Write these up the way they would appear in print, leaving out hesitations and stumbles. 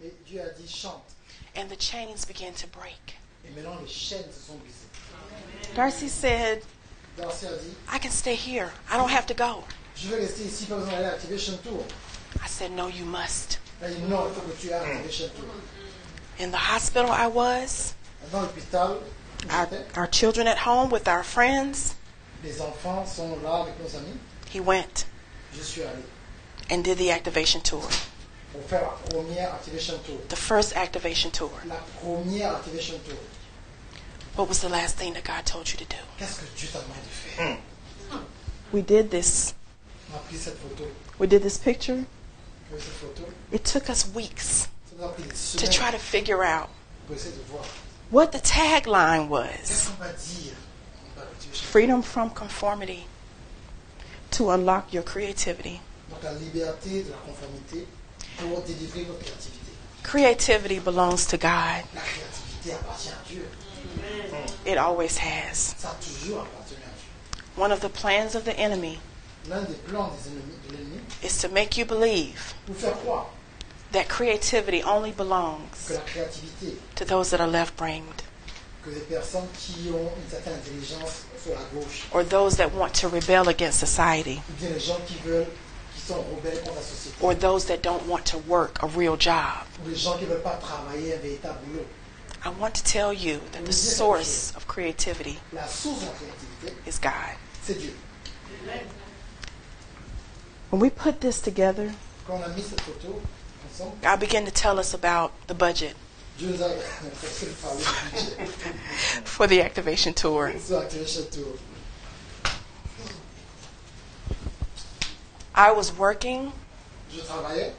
Mais Dieu a dit chante. And the chains began to break. Et maintenant les chaînes se sont brisées. Darcy said, Darcy a dit, I can stay here. I don't have to go. je vais rester ici, pas besoin d'aller à Activation Tour. I said, no, you must. Elle a dit non, il faut que tu ailles à Activation Tour. In the hospital I was, Dans l'hôpital, our children at home with our friends, les enfants sont là avec nos amis. he went Je suis allé and did the activation tour. pour faire la première Activation Tour. The first activation tour. La première Activation Tour. What was the last thing that God told you to do? Qu'est-ce que Dieu t'a demandé de faire? We did this. On a pris cette photo. We did this picture. Cette photo. It took us weeks Ça nous a pris des to semaines try to figure out pour essayer de voir. what the tagline was. Qu'est-ce qu'on va dire dans l'Activation Tour? Freedom from conformity to unlock your creativity. Donc la liberté de la conformité pour délivrer votre créativité. Creativity belongs to God. La créativité appartient à Dieu. It always has. Ça a toujours appartenu à Dieu. One of the plans of the enemy L'un des plans des ennemis, de l'ennemi, is to make you believe pour faire croire that creativity only que belongs la créativité, to those that are left-brained que les personnes qui ont une certaine intelligence sur la gauche, or those that want to rebel against society ou bien les gens qui sont rebelles contre la société, or those that don't want to work a real job. ou les gens qui ne veulent pas travailler un véritable boulot. I want to tell you that the source of creativity La source de la créativité, is God. c'est Dieu. When we put this together, Quand on a mis cette photo ensemble, God began to tell us about the budget Dieu nous a fait parler du budget for the activation tour. sur Activation Tour. I was working Je travaillais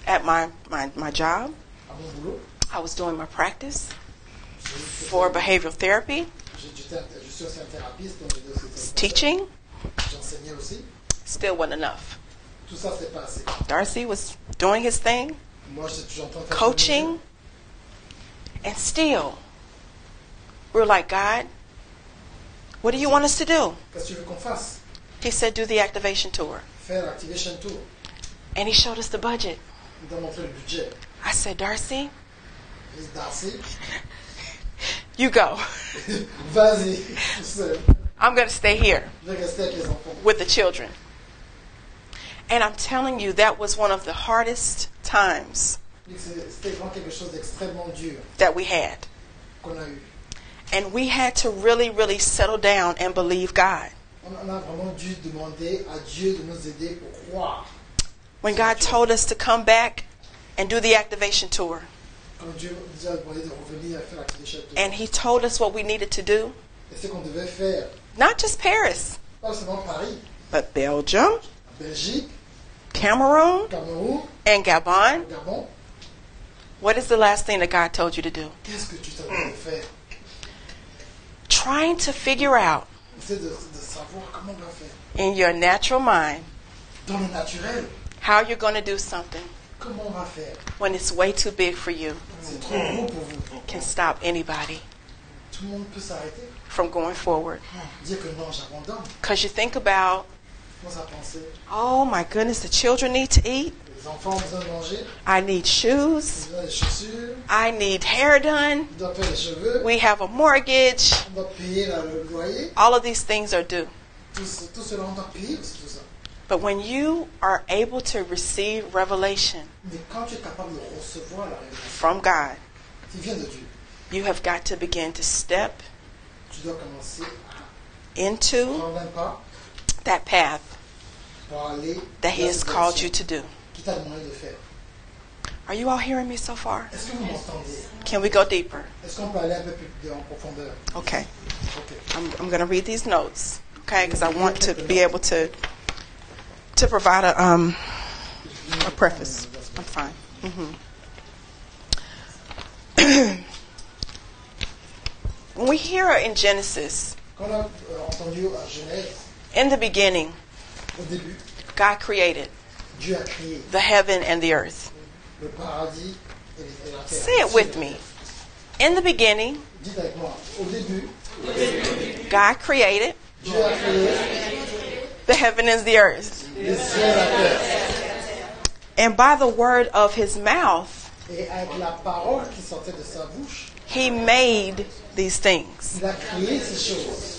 at my job. à mon boulot. I was doing my practice Je for behavioral therapy, suis aussi un thérapeute, donc j'ai aussi teaching. j'enseignais aussi. Still wasn't enough. Tout ça, c'est pas assez. Darcy was doing his thing, Moi, j'étais toujours en train de faire coaching, and still, we were like, God, what do you want us to do? Qu'est-ce que tu veux qu'on fasse? He said, do the activation tour. Faire l'Activation Tour. And he showed us the budget. Il t'a montré le budget. I said, Darcy, J'ai dit, Darcy, you go. vas-y, tout seul. I'm going to stay here Je vais rester avec les enfants. with the children. And I'm telling you, that was one of the hardest times C'était vraiment quelque chose d'extrêmement dur that we had. qu'on a eu. And we had to really, really settle down and believe God. On a vraiment dû demander à Dieu de nous aider pour croire. When God told us to come back and do the activation tour, Quand Dieu nous a demandé de revenir à faire l'Activation Tour. and He told us what we needed to do, Et ce qu'on devait faire, not just Paris, pas seulement Paris, but Belgium, Belgique, Cameroon, Cameroun, and Gabon. Gabon. What is the last thing that God told you to do? Qu'est-ce que tu t'as demandé de faire? Trying to figure out C'est de savoir comment on va faire. in your natural mind Dans le naturel, how you're going to do something comment on va faire? when it's way too big for you, C'est trop gros pour vous. can stop anybody Tout le monde peut s'arrêter. from going forward. Dire que non, j'abandonne. Because you think about, Commence à penser. oh my goodness, the children need to eat. Les enfants ont besoin de manger. I need Ils shoes. ont besoin des chaussures. I need hair done. Ils doivent faire les cheveux. We have a mortgage. On doit payer le loyer. All of these things are due. Tout cela, on doit payer aussi tout ça. But when you are able to receive revelation Mais quand tu es capable de recevoir la révélation from God, qui vient de Dieu, you have got to begin to step tu dois commencer à into prendre un pas that path pour aller that He vers has cette called direction you to do. qui t'a demandé de faire. Are you all hearing me so far? Est-ce que vous m'entendez? Can we go deeper? Est-ce qu'on peut aller un peu plus en profondeur? Okay. Ok. I'm going to read these notes, okay? Because I want to be able to provide a preface. I'm fine. When we hear in Genesis, Quand on a entendu à Genèse, in the beginning, au début, God created Dieu a créé the heaven and the earth. le paradis et la terre. Say it with me. In the beginning, Dites avec moi. Au début, God created Dieu a créé the heaven and the earth. les cieux et la terre. And by the word of His mouth, Et avec la parole qui sortait de sa bouche, He made these things. il a créé ces choses.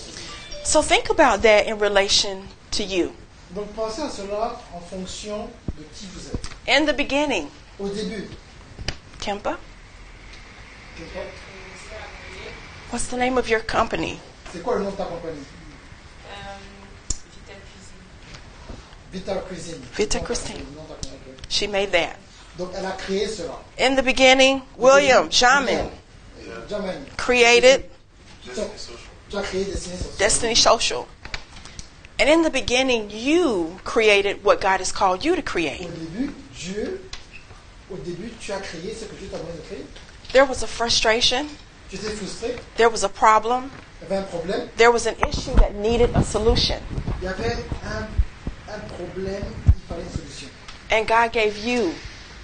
So think about that in relation to you. Donc pensez à cela en fonction de qui vous êtes. In the beginning, Au début, Kempa, c'est what's the name of your company? quoi le nom de ta compagnie? Vital Cuisine. Vita Christine. Le nom de ta compagnie. She made that. Donc elle a créé cela. In the beginning, William Jamin Jamin. created Tu as créé Destiny Social. Destiny Social. And in the beginning, you created what God has called you to create. Au début, tu as créé ce que Dieu t'a demandé de créer. There was a frustration. Tu étais frustré. There was a problem. Il y avait un problème. There was an issue that needed a solution. Il y avait un problème, il fallait une solution. And God gave you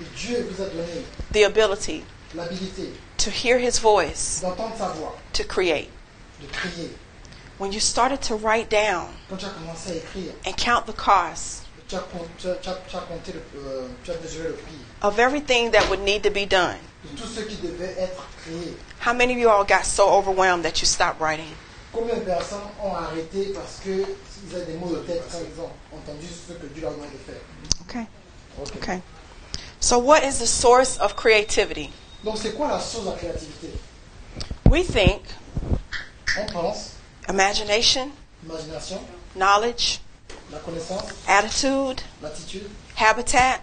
Et Dieu vous a donné the ability l'habilité to hear His voice, d'entendre sa voix, to create. de crier. When you started to write down Quand tu as commencé à écrire, and count the costs tu as compté tu as mesuré le prix of everything that would need to be done, de tout ce qui devait être créé. how many of you all got so overwhelmed that you stopped writing? Combien de personnes ont arrêté parce qu'ils avaient des mots de tête quand ils ont entendu ce que Dieu leur a demandé de faire? Okay. Ok. Okay. So what is the source of creativity? Donc c'est quoi la source de la créativité? We think On pense imagination, imagination, knowledge, la connaissance, attitude, l'attitude, habitat,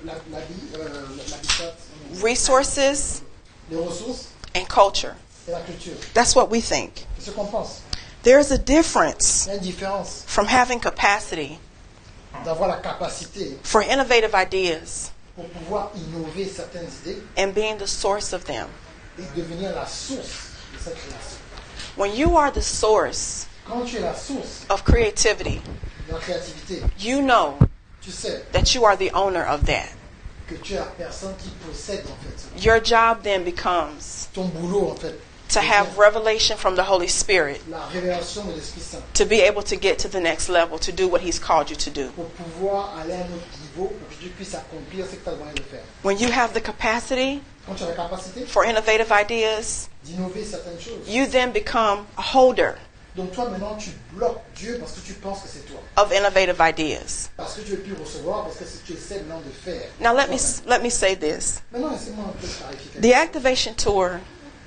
l'habitat, resources, les ressources and culture. et la culture. That's what we think. C'est ce qu'on pense. There's a difference Il y a une différence from having capacity d'avoir la capacité for innovative ideas pour pouvoir innover certaines idées and being the source of them. et devenir la source de cette création. When you are the source Quand tu es la source of creativity, de la créativité, you know tu sais that you are the owner of that. que tu es la personne qui possède en fait ça. Your job then becomes Ton boulot en fait, to have revelation from the Holy Spirit la révélation de l'Esprit Saint to be able to get to the next level, to do what He's called you to do. pour pouvoir aller à un autre niveau, pour que tu puisses accomplir ce que tu as demandé de faire. When you have the capacity Quand tu as la capacité for innovative ideas, d'innover certaines choses, you then become a holder donc toi maintenant tu bloques Dieu parce que tu penses que c'est toi. of innovative ideas. Parce que tu veux plus recevoir, parce que tu essaies maintenant de faire. Now let toi-même. me say this. Maintenant, laissez-moi un peu clarifier. The activation tour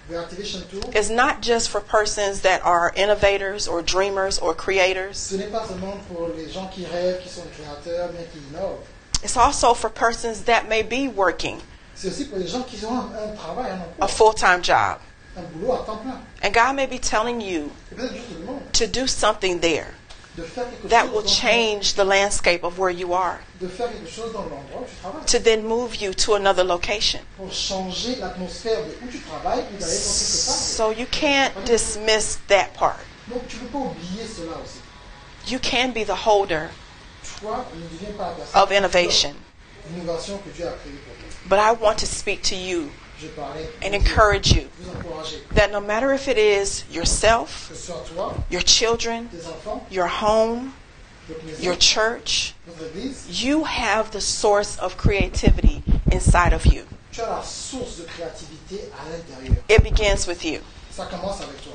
The Activation Tour, is not just for persons that are innovators or dreamers or creators. ce n'est pas seulement pour les gens qui rêvent, qui sont créateurs, bien qui innovent. It's also for persons that may be working C'est aussi pour les gens qui ont un travail, un a emploi, full-time job. un boulot à temps plein. And God may be telling you Et peut-être juste le monde to do something there de faire quelque that chose will change the landscape of where you are, de faire quelque chose dans l'endroit où tu travailles. to then move you to another location. Pour changer l'atmosphère de où tu travailles, ou d'aller dans quelque part. So you can't dismiss that part. Donc tu ne peux pas oublier cela aussi. You can be the holder Toi, ne deviens pas la personne of innovation. l'innovation que Dieu a créée pour toi. But I want to speak to you Je parlais and encourage you vous encourager that no matter if it is yourself, que ce soit toi, your children, tes enfants, your home, votre maison, your church, votre église, you have the source of creativity inside of you. tu as la source de créativité à l'intérieur. It begins with you. Ça commence avec toi.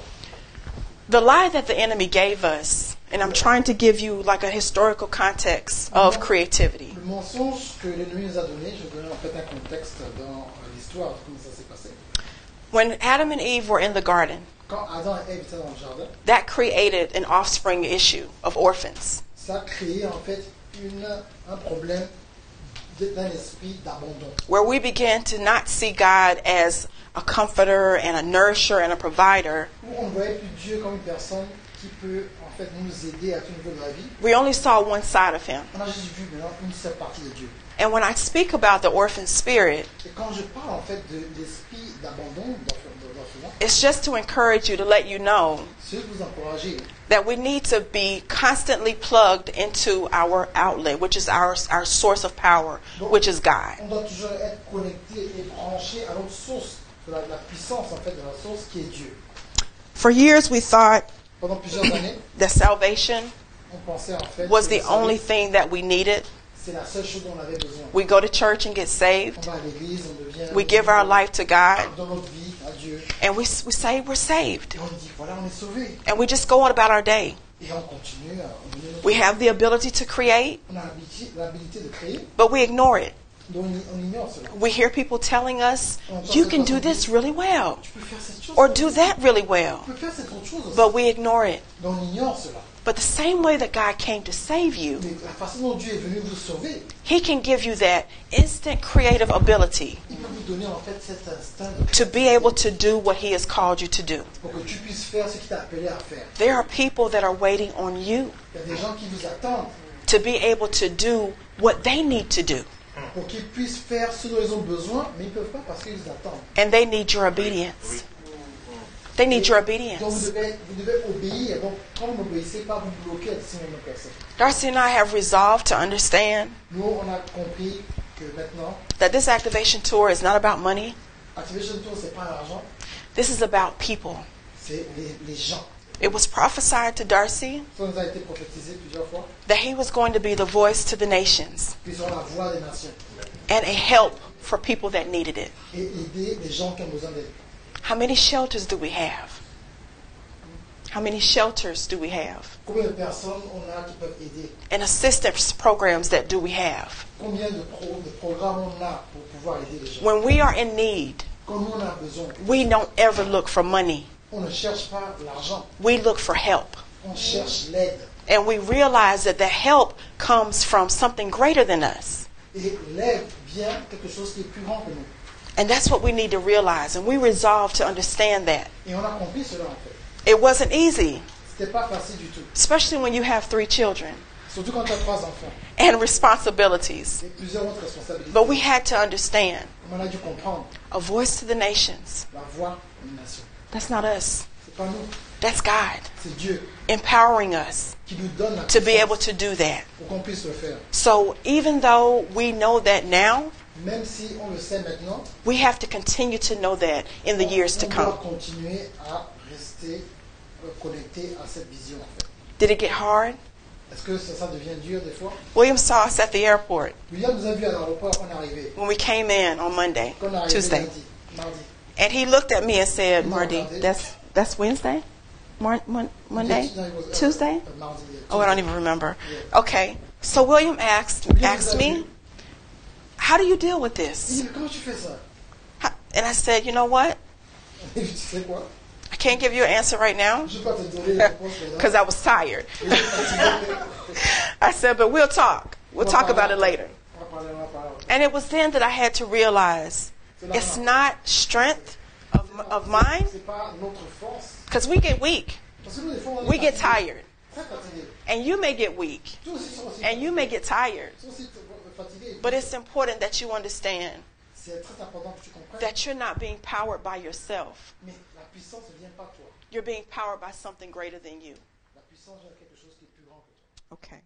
The lie that the enemy gave us, and I'm trying to give you like a historical context of creativity. Le mensonge que l'ennemi nous a donné, je vais donner en fait un contexte dans l'histoire de comment ça s'est passé. When Adam and Eve were in the garden, Quand Adam et Ève étaient dans le jardin, that created an offspring issue of orphans. ça a créé en fait un problème d'un esprit d'abandon. Where we began to not see God as a comforter and a nourisher and a provider. Où on ne voyait plus Dieu comme une personne qui peut en fait nous aider à tout niveau de la vie. We only saw one side of Him. On a juste vu maintenant une seule partie de Dieu. And when I speak about the orphan spirit, Et quand je parle en fait de l'esprit d'abandon, d'orphelinat, it's just to encourage you, to let you know c'est de vous encourager that we need to be constantly plugged into our outlet, which is our source of power, which is God. on doit toujours être connecté et branché à notre source, de la puissance en fait de la source qui est Dieu. For years we thought Pendant plusieurs années, that salvation on pensait en fait was que the only thing that we needed. C'est la seule chose dont on avait besoin. We go to church and get saved. On va à l'église, on devient... We give our life to God. Dans notre vie, à Dieu. And we say we're saved. Et on dit, voilà, on est sauvés. And we just go on about our day. Et on continue à mener notre We vie. have the ability to create, On a l'habilité de créer, but we ignore it. donc on ignore cela. We hear people telling us, you can do this really well, Tu peux faire cette chose, or do that really well, tu peux faire cette autre chose aussi. but we ignore it. Donc on ignore cela. But the same way that God came to save you, Mais la façon dont Dieu est venu vous sauver, He can give you that instant creative ability il peut vous donner en fait cet instinct to be able to do what He has called you to do. pour que tu puisses faire ce qu'il t'a appelé à faire. There are people that are waiting on you Il y a des gens qui vous attendent to be able to do what they need to do, pour qu'ils puissent faire ce dont ils ont besoin, mais ils ne peuvent pas parce qu'ils attendent. and they need your obedience. They need your Donc obedience. vous devez obéir. Donc quand vous n'obéissez pas, vous bloquez la décision de personne. Darcy and I have resolved to understand Nous, on a compris que maintenant, that this activation tour is not about money. Activation Tour, c'est pas l'argent, This is about people. c'est les gens. It was prophesied to Darcy Ça nous a été prophétisé plusieurs fois. that he was going to be the voice to the nations Ils sont la voix des nations and a help for people that needed it. et aider les gens qui ont besoin d'aide. How many shelters do we have? How many shelters do we have? Combien de personnes on a qui peuvent aider? And assistance programs that do we have? Combien de programmes on a pour pouvoir aider les gens? When we are in need, Quand nous on a besoin, we don't ever look for money. on ne cherche pas l'argent, We look for help. on cherche l'aide. And we realize that the help comes from something greater than us. Et l'aide vient quelque chose qui est plus grand que nous. And that's what we need to realize. And we resolve to understand that. Et on a compris cela en fait. It wasn't easy, C'était pas facile du tout. especially when you have 3 children Surtout quand tu as 3 enfants and responsibilities. et plusieurs autres responsabilités. But we had to understand On a dû comprendre a voice to the nations. la voix des nations. That's not us. C'est pas nous, That's God c'est Dieu empowering us qui nous donne la to be able puissance to do that. pour qu'on puisse le faire. So even though we know that now, Même si on le sait maintenant, we have to continue to know that in the years to on come. doit continuer à rester connecté à cette vision en fait. Did it get hard? Est-ce que ça devient dur des fois? William saw us at the airport William nous a vu à l'aéroport quand on est arrivé. when we came in on Monday, Quand on est arrivé Tuesday. mardi. And he looked at me and said, Mardi, that's Wednesday? Monday? Tuesday? Mardi. Oh, I don't even remember. Okay. So William asked me, how do you deal with Il this? dit, mais comment tu fais ça? And I said, you know what? Et tu sais quoi? I can't give you an answer right now Je ne peux pas te donner la réponse maintenant. because I was tired. I said, but we'll talk. We'll talk about it later. On va parler. And it was then that I had to realize it's not strength of mine, C'est pas notre force. because we get weak. Parce que nous, des fois, on est We get fatigués. tired. Très fatigués. And you may get weak. Toi aussi, sont aussi And you may get tired. Toi aussi, fatigués. But it's important that you understand C'est très important que tu comprennes. that you're not being powered by yourself. Mais la puissance ne vient pas de toi. You're being powered by something greater than you. La puissance vient de quelque chose qui est plus grand que toi. Okay.